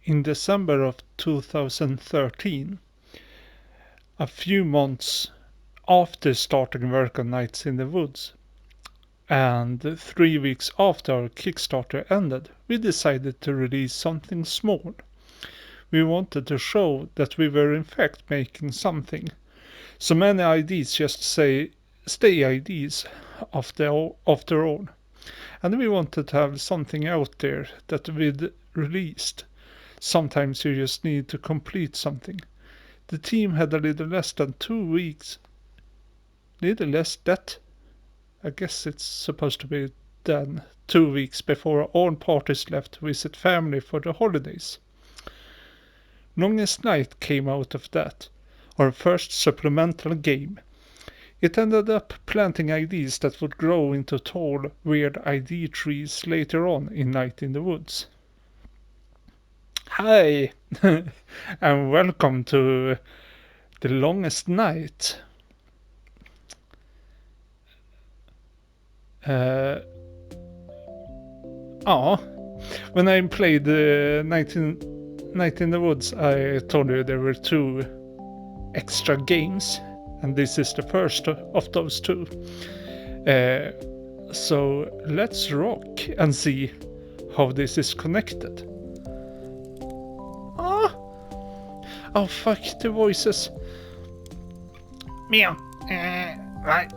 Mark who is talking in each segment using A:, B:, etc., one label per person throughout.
A: in December of 2013, a few months after starting work on Nights in the Woods, and 3 weeks after our Kickstarter ended, we decided to release something small. We wanted to show that we were in fact making something. So many ideas just stay ideas after all. And we wanted to have something out there that we'd released. Sometimes you just need to complete something. The team had a little less than 2 weeks. Little less that? I guess it's supposed to be then 2 weeks before all parties left to visit family for the holidays. Longest Night came out of that, our first supplemental game. It ended up planting ideas that would grow into tall, weird ID trees later on in Night in the Woods. Hi, and welcome to The Longest Night. When I played Night in the Woods, I told you there were 2 extra games, and this is the first of those 2. So let's rock and see how this is connected. Oh fuck the voices. Meow. Why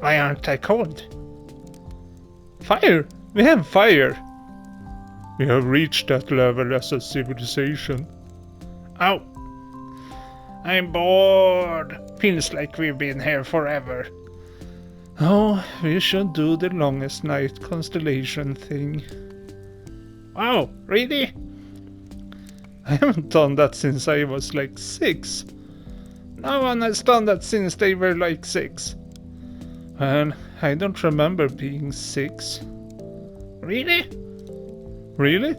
A: aren't I cold? Fire! We have fire! We have reached that level as a civilization. Ow! I'm bored. Feels like we've been here forever. Oh, we should do the Longest Night constellation thing. Wow, really? I haven't done that since I was like 6. No one has done that since they were like 6. And I don't remember being 6. Really? Really?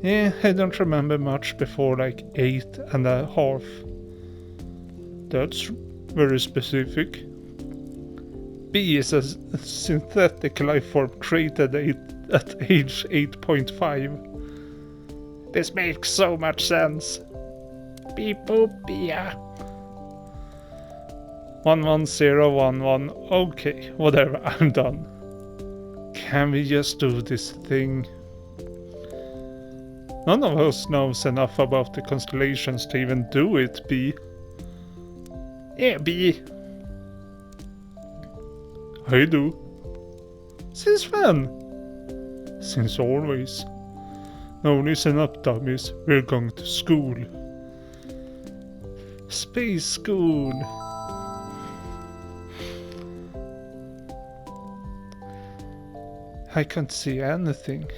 A: Yeah, I don't remember much before like 8.5. That's very specific. B is a synthetic life form created at age 8.5. This makes so much sense. Beep boop yeah. 11011. Okay, whatever, I'm done. Can we just do this thing? None of us knows enough about the constellations to even do it, B. Yeah, B. I do. Since when? Since always. Now listen up, dummies. We're going to school. Space school. I can't see anything.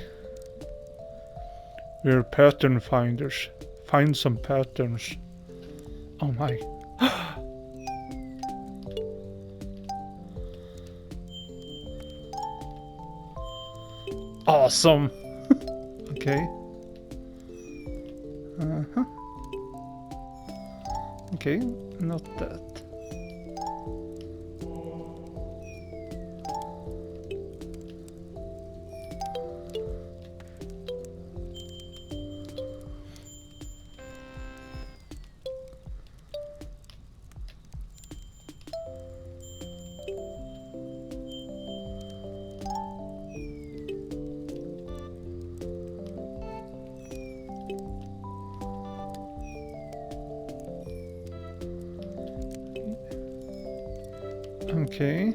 A: We're pattern finders. Find some patterns. Oh my. Awesome. Okay. Okay, not that. Okay.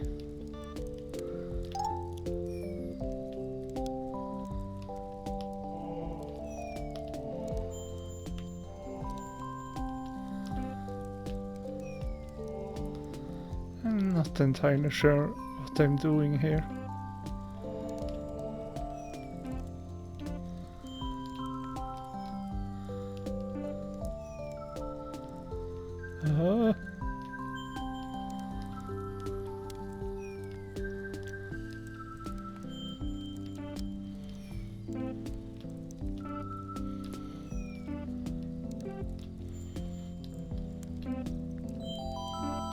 A: I'm not entirely sure what I'm doing here.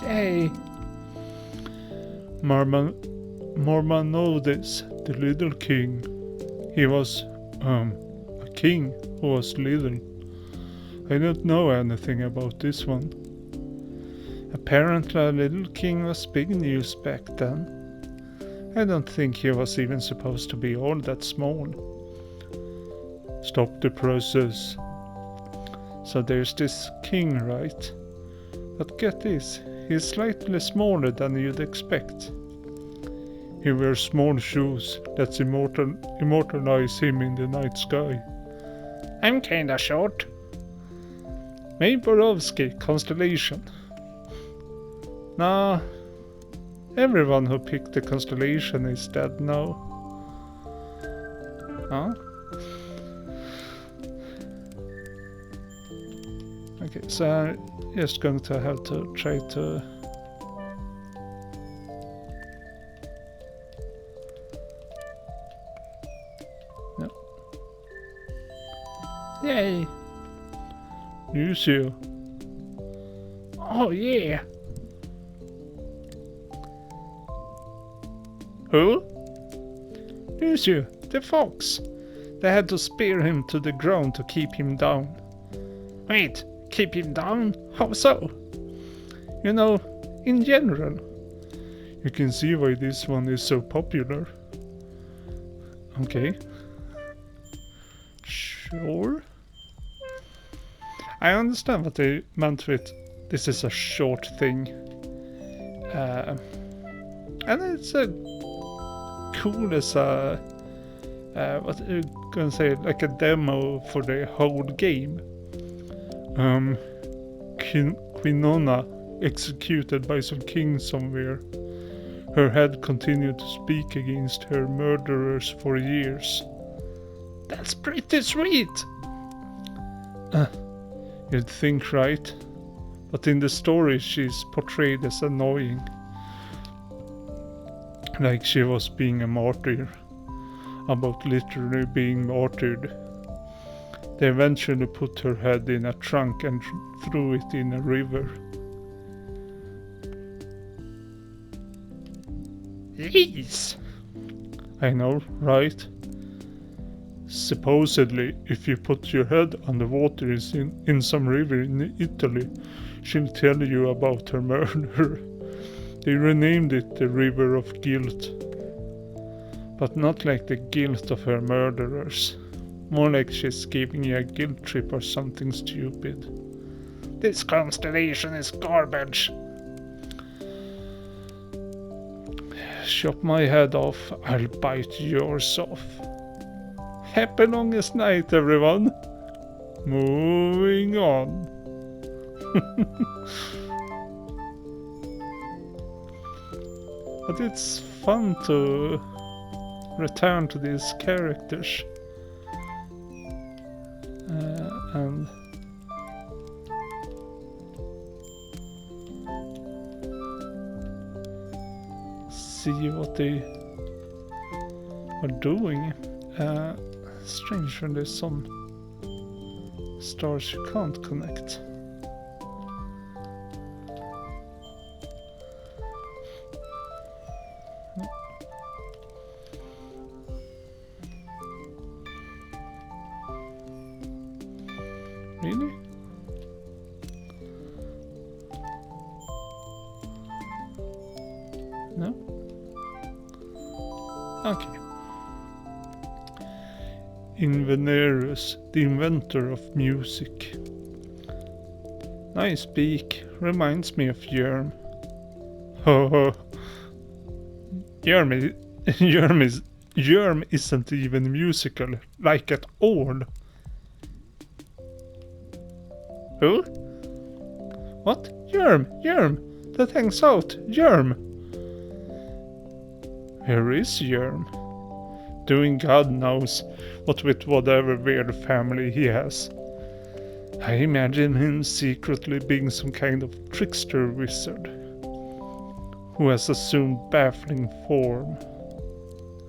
A: Hey! Marmondes, the little king. He was, a king who was little. I don't know anything about this one. Apparently a little king was big news back then. I don't think he was even supposed to be all that small. Stop the process. So there's this king, right? But get this, he's slightly smaller than you'd expect. He wears small shoes that immortalize him in the night sky. I'm kinda short. May Borovsky, constellation. Nah, everyone who picked the constellation is dead now. Huh? Okay, so I'm just going to have to try to... No. Yay! Lucio. Oh yeah! Who? Lucio, the fox. They had to spear him to the ground to keep him down. Wait, keep him down? How so? You know, in general. You can see why this one is so popular. Okay. Sure. I understand what they meant with this is a short thing. And it's a cool as a what you gonna say, like a demo for the whole game. Quinona executed by some king somewhere. Her head continued to speak against her murderers for years. That's pretty sweet! You'd think, right? But in the story she's portrayed as annoying. Like she was being a martyr. About literally being martyred. They eventually put her head in a trunk and threw it in a river. Jeez! I know, right? Supposedly, if you put your head underwater in some river in Italy, she'll tell you about her murder. They renamed it the River of Guilt. But not like the guilt of her murderers. More like she's giving you a guilt trip or something stupid. This constellation is garbage. Chop my head off, I'll bite yours off. Happy longest night, everyone. Moving on. But it's fun to return to these characters. And see what they are doing. Strange when there's some stars you can't connect. Really? No? Okay. Invenerus, the inventor of music. Nice beak, reminds me of Yerm. Ho ho. Yerm isn't even musical, like at all. Who? What? Yerm, that hangs out, Yerm. Where is Yerm? Doing God knows what with whatever weird family he has. I imagine him secretly being some kind of trickster wizard who has assumed baffling form.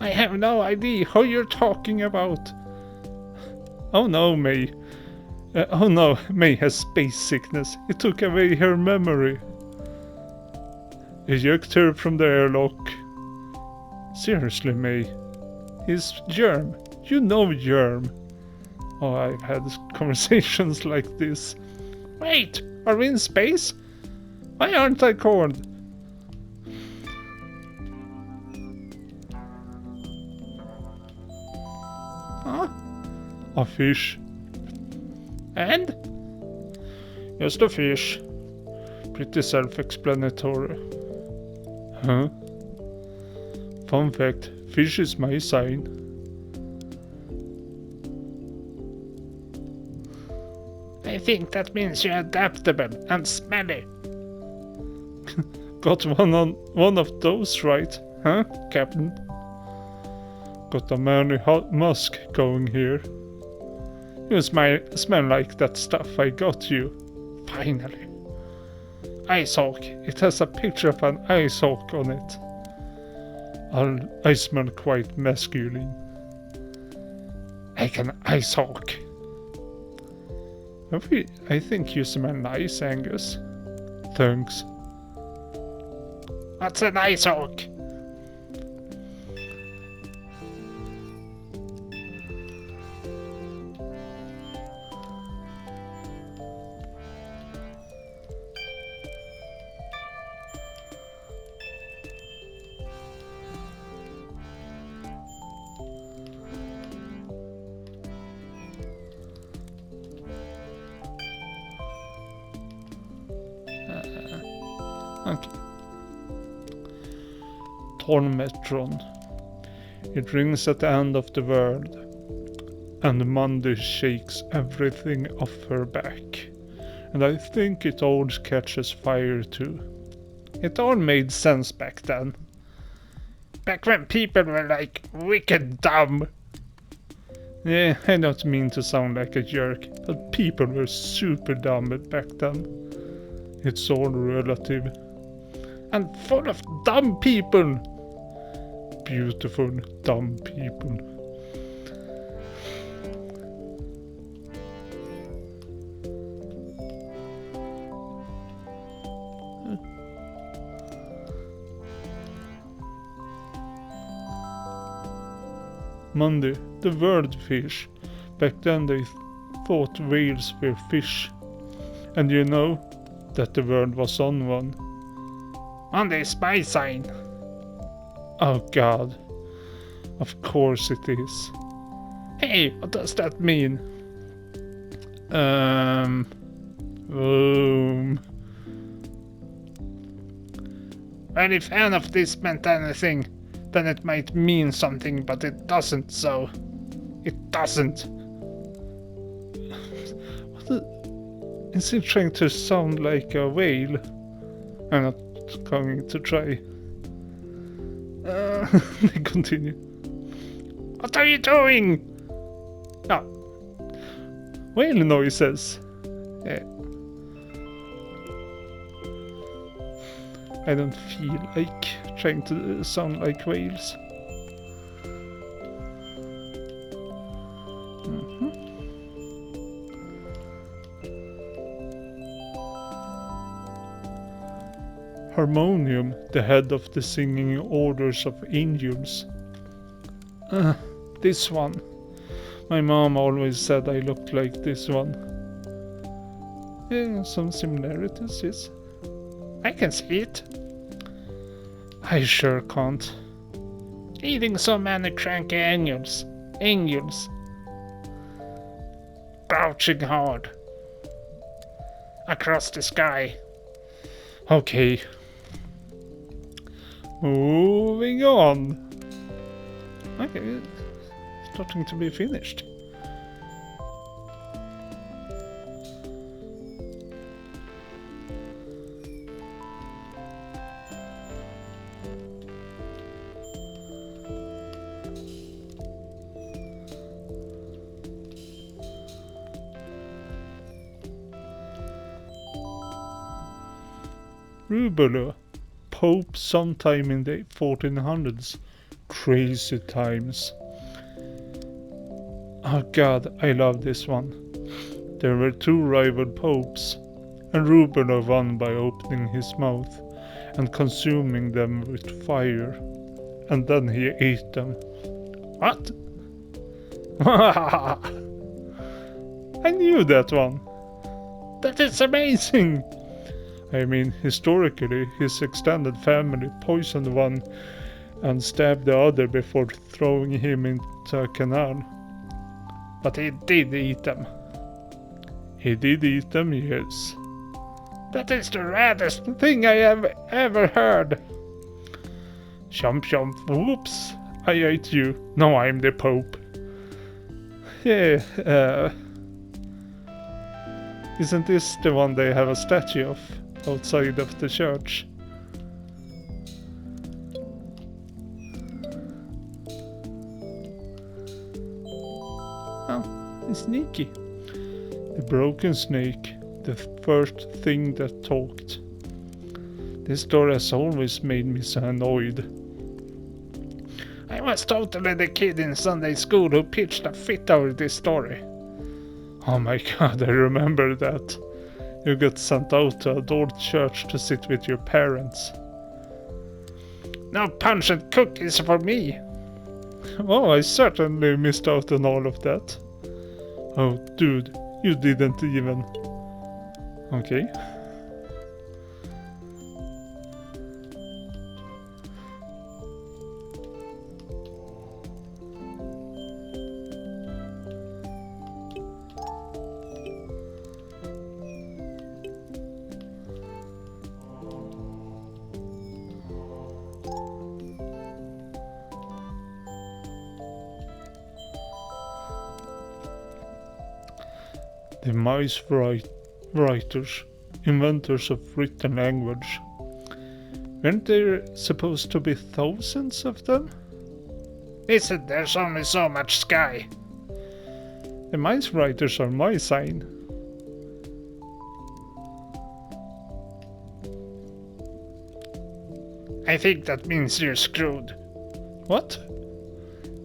A: I have no idea who you're talking about. Oh no, May. Oh no, May has space sickness. It took away her memory. Eject her from the airlock. Seriously, May. He's Yerm. You know Yerm. Oh, I've had conversations like this. Wait, are we in space? Why aren't I corn? Huh? A fish. And? Just a fish. Pretty self-explanatory. Huh? Fun fact, fish is my sign. I think that means you're adaptable and smelly. Got one of those right, huh, Captain? Got a Manny Musk going here. You smell like that stuff I got you. Finally. Ice Hawk. It has a picture of an ice hawk on it. I smell quite masculine. Like an ice hawk. I think you smell nice, Angus. Thanks. What's an ice hawk? Okay. Tormentron. It rings at the end of the world, and Monday shakes everything off her back. And I think it all catches fire too. It all made sense back then. Back when people were like wicked dumb. Yeah, I don't mean to sound like a jerk, but people were super dumb back then. It's all relative. And full of dumb people. Beautiful dumb people. Monday, the word fish. Back then they thought whales were fish. And you know that the word was on one. Monday spy sign. Oh god. Of course it is. Hey, what does that mean? Well, if any of this meant anything, then it might mean something, but it doesn't, so... It doesn't. Is he trying to sound like a whale? I'm not going to try. Continue. What are you doing? Ah. Whale noises. Yeah. I don't feel like trying to sound like whales. Harmonium, the head of the singing orders of angels. This one. My mom always said I looked like this one. Yeah, some similarities, yes. I can see it. I sure can't. Eating so many cranky angels. Crouching hard. Across the sky. Okay. Moving on. Okay, starting to be finished. Rubula, Pope sometime in the 1400s. Crazy times. Oh god, I love this one. There were two rival popes, and Rubula won by opening his mouth and consuming them with fire, and then he ate them. What? I knew that one. That is amazing! I mean, historically, his extended family poisoned one and stabbed the other before throwing him into a canal. But he did eat them. He did eat them, yes. That is the raddest thing I have ever heard. Chomp chomp, whoops, I ate you. Now I'm the Pope. Yeah, isn't this the one they have a statue of outside of the church? Oh, it's sneaky. The broken snake, the first thing that talked. This story has always made me so annoyed. I was totally the kid in Sunday school who pitched a fit over this story. Oh my god, I remember that. You got sent out to adult church to sit with your parents. No punch and cookies for me! Oh, I certainly missed out on all of that. Oh, dude, you didn't even... Okay. The mice writers, inventors of written language. Weren't there supposed to be thousands of them? Listen, there's only so much sky. The mice writers are my sign. I think that means you're screwed. What?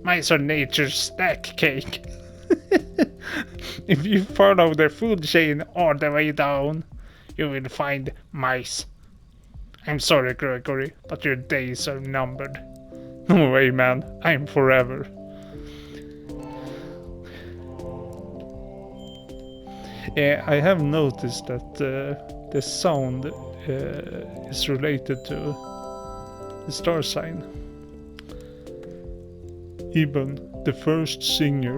A: Mice are nature's snack cake. If you follow the food chain all the way down, you will find mice. I'm sorry, Gregory, but your days are numbered. No way, man. I'm forever. Yeah, I have noticed that the sound is related to the star sign. Eben, the first singer.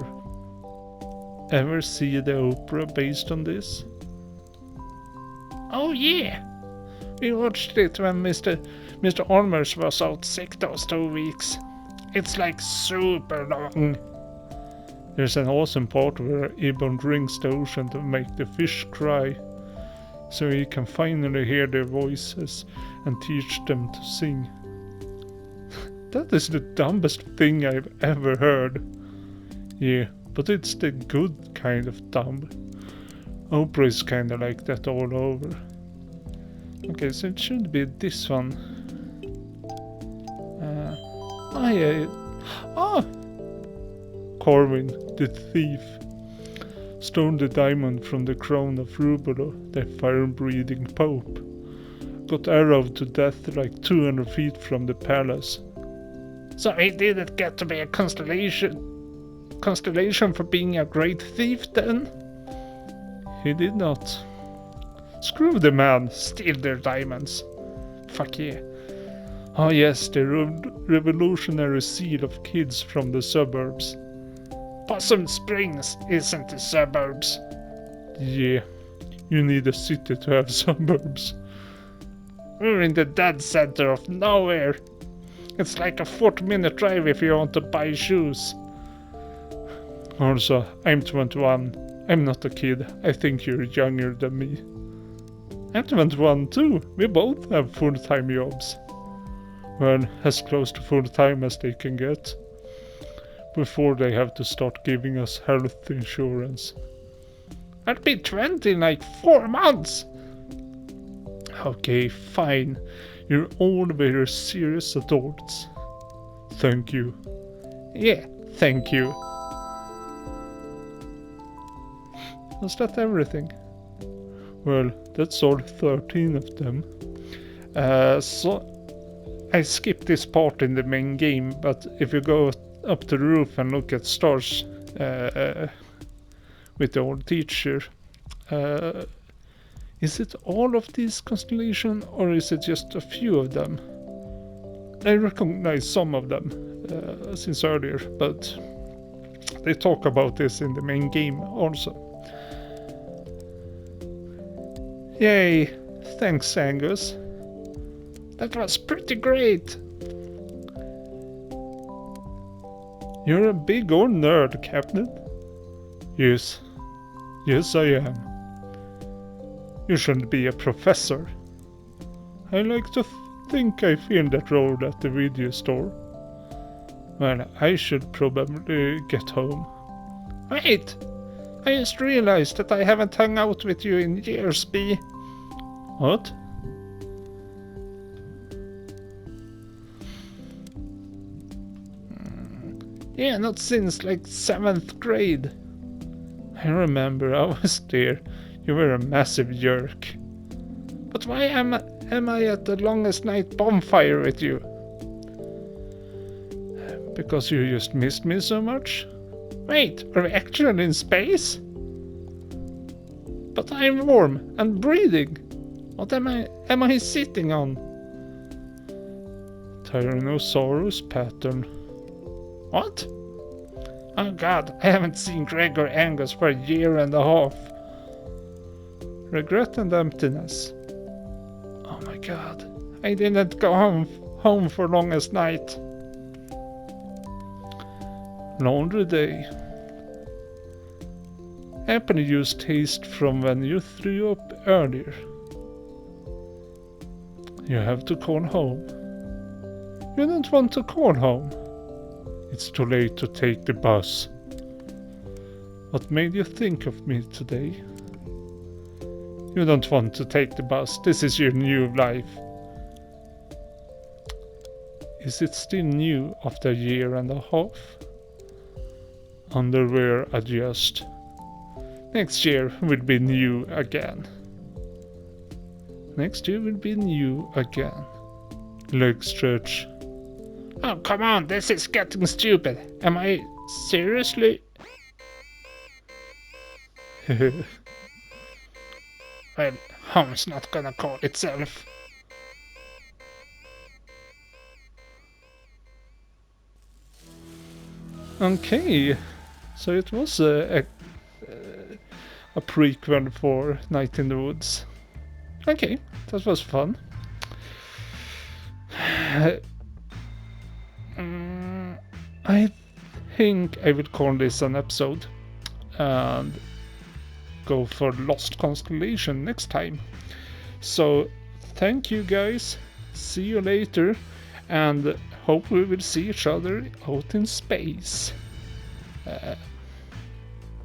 A: Ever see the opera based on this? Oh yeah! We watched it when Mr. Olmers was out sick those 2 weeks. It's like super long. There's an awesome part where Eben drinks the ocean to make the fish cry, so he can finally hear their voices and teach them to sing. That is the dumbest thing I've ever heard. Yeah, but it's the good kind of dumb. Opera is kinda like that all over. Okay, so it should be this one. Oh yeah. Ah! Corwin, the thief, stole the diamond from the crown of Rubulo, the fire-breathing pope. Got arrowed to death like 200 feet from the palace. So he didn't get to be a constellation for being a great thief then? He did not. Screw the man, steal their diamonds. Fuck yeah. Oh yes, the revolutionary seal of kids from the suburbs. Possum Springs isn't the suburbs. Yeah, you need a city to have suburbs. We're in the dead center of nowhere. It's like a 40-minute drive if you want to buy shoes. Also, I'm 21. I'm not a kid. I think you're younger than me. I'm 21 too. We both have full-time jobs. Well, as close to full-time as they can get. Before they have to start giving us health insurance. I'll be 20 in like 4 months. Okay, fine. You're all very serious adults. Thank you. Yeah, thank you. Was that everything? Well, that's all 13 of them. So I skipped this part in the main game, but if you go up to the roof and look at stars, with the old teacher. Is it all of these constellations, or is it just a few of them? I recognize some of them since earlier, but they talk about this in the main game also. Yay! Thanks, Angus. That was pretty great. You're a big old nerd, Captain. Yes. Yes, I am. You shouldn't be a professor. I like to think I filled that role at the video store. Well, I should probably get home. Wait! I just realized that I haven't hung out with you in years, B. What? Yeah, not since like 7th grade. I remember I was there. You were a massive jerk. But why am I at the longest night bonfire with you? Because you just missed me so much? Wait, are we actually in space? But I'm warm and breathing. What am I sitting on? Tyrannosaurus pattern. What? Oh god, I haven't seen Greg or Angus for a year and a half. Regret and emptiness. Oh my god, I didn't go home for longest night. Laundry day. Apple juice taste from when you threw up earlier. You have to call home. You don't want to call home. It's too late to take the bus. What made you think of me today? You don't want to take the bus. This is your new life. Is it still new after a year and a half? Underwear adjust. Next year will be new again. Next year will be new again. Leg stretch. Oh, come on, this is getting stupid. Am I seriously? Well, home's not gonna call itself. Okay, so it was a prequel for Night in the Woods. Okay, that was fun. I think I will call this an episode and go for Lost Constellation next time. So thank you guys, see you later, and hope we will see each other out in space.